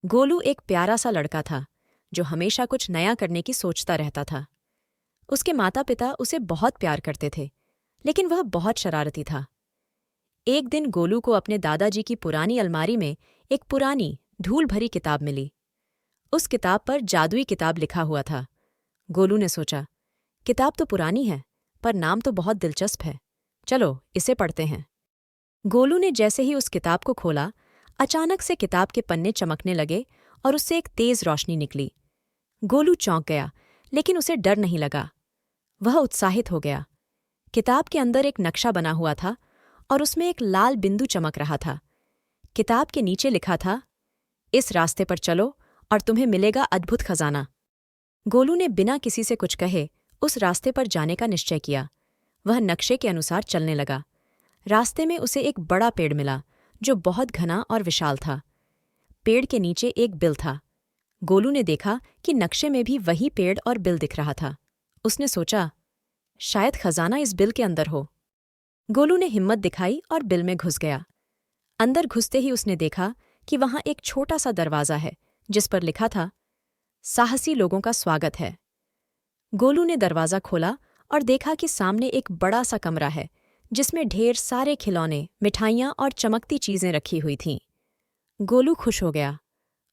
गोलू एक प्यारा सा लड़का था जो हमेशा कुछ नया करने की सोचता रहता था। उसके माता पिता उसे बहुत प्यार करते थे, लेकिन वह बहुत शरारती था। एक दिन गोलू को अपने दादाजी की पुरानी अलमारी में एक पुरानी धूल भरी किताब मिली। उस किताब पर जादुई किताब लिखा हुआ था। गोलू ने सोचा, किताब तो पुरानी है, पर नाम तो बहुत दिलचस्प है। चलो इसे पढ़ते हैं। गोलू ने जैसे ही उस किताब को खोला, अचानक से किताब के पन्ने चमकने लगे और उससे एक तेज रोशनी निकली। गोलू चौंक गया, लेकिन उसे डर नहीं लगा। वह उत्साहित हो गया। किताब के अंदर एक नक्शा बना हुआ था और उसमें एक लाल बिंदु चमक रहा था। किताब के नीचे लिखा था, इस रास्ते पर चलो और तुम्हें मिलेगा अद्भुत खजाना। गोलू ने बिना किसी से कुछ कहे उस रास्ते पर जाने का निश्चय किया। वह नक्शे के अनुसार चलने लगा। रास्ते में उसे एक बड़ा पेड़ मिला जो बहुत घना और विशाल था। पेड़ के नीचे एक बिल था। गोलू ने देखा कि नक्शे में भी वही पेड़ और बिल दिख रहा था। उसने सोचा, शायद खजाना इस बिल के अंदर हो। गोलू ने हिम्मत दिखाई और बिल में घुस गया। अंदर घुसते ही उसने देखा कि वहां एक छोटा सा दरवाज़ा है जिस पर लिखा था, साहसी लोगों का स्वागत है। गोलू ने दरवाज़ा खोला और देखा कि सामने एक बड़ा सा कमरा है जिसमें ढेर सारे खिलौने, मिठाइयाँ और चमकती चीज़ें रखी हुई थीं। गोलू खुश हो गया।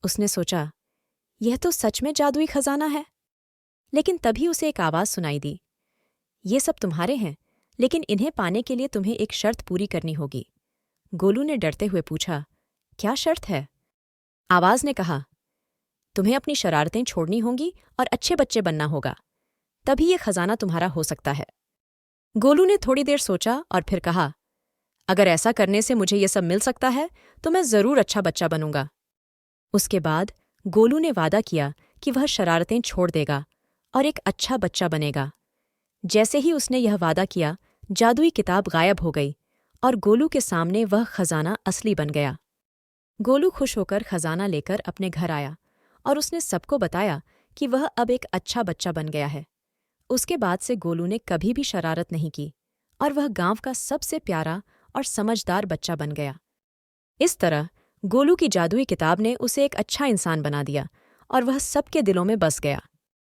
उसने सोचा, यह तो सच में जादुई खजाना है। लेकिन तभी उसे एक आवाज़ सुनाई दी, ये सब तुम्हारे हैं, लेकिन इन्हें पाने के लिए तुम्हें एक शर्त पूरी करनी होगी। गोलू ने डरते हुए पूछा, क्या शर्त है? आवाज़ ने कहा, तुम्हें अपनी शरारतें छोड़नी होंगी और अच्छे बच्चे बनना होगा, तभी ये खजाना तुम्हारा हो सकता है। गोलू ने थोड़ी देर सोचा और फिर कहा, अगर ऐसा करने से मुझे ये सब मिल सकता है तो मैं ज़रूर अच्छा बच्चा बनूंगा। उसके बाद गोलू ने वादा किया कि वह शरारतें छोड़ देगा और एक अच्छा बच्चा बनेगा। जैसे ही उसने यह वादा किया, जादुई किताब गायब हो गई और गोलू के सामने वह खजाना असली बन गया। गोलू खुश होकर खजाना लेकर अपने घर आया और उसने सबको बताया कि वह अब एक अच्छा बच्चा बन गया है। उसके बाद से गोलू ने कभी भी शरारत नहीं की और वह गांव का सबसे प्यारा और समझदार बच्चा बन गया। इस तरह गोलू की जादुई किताब ने उसे एक अच्छा इंसान बना दिया और वह सबके दिलों में बस गया।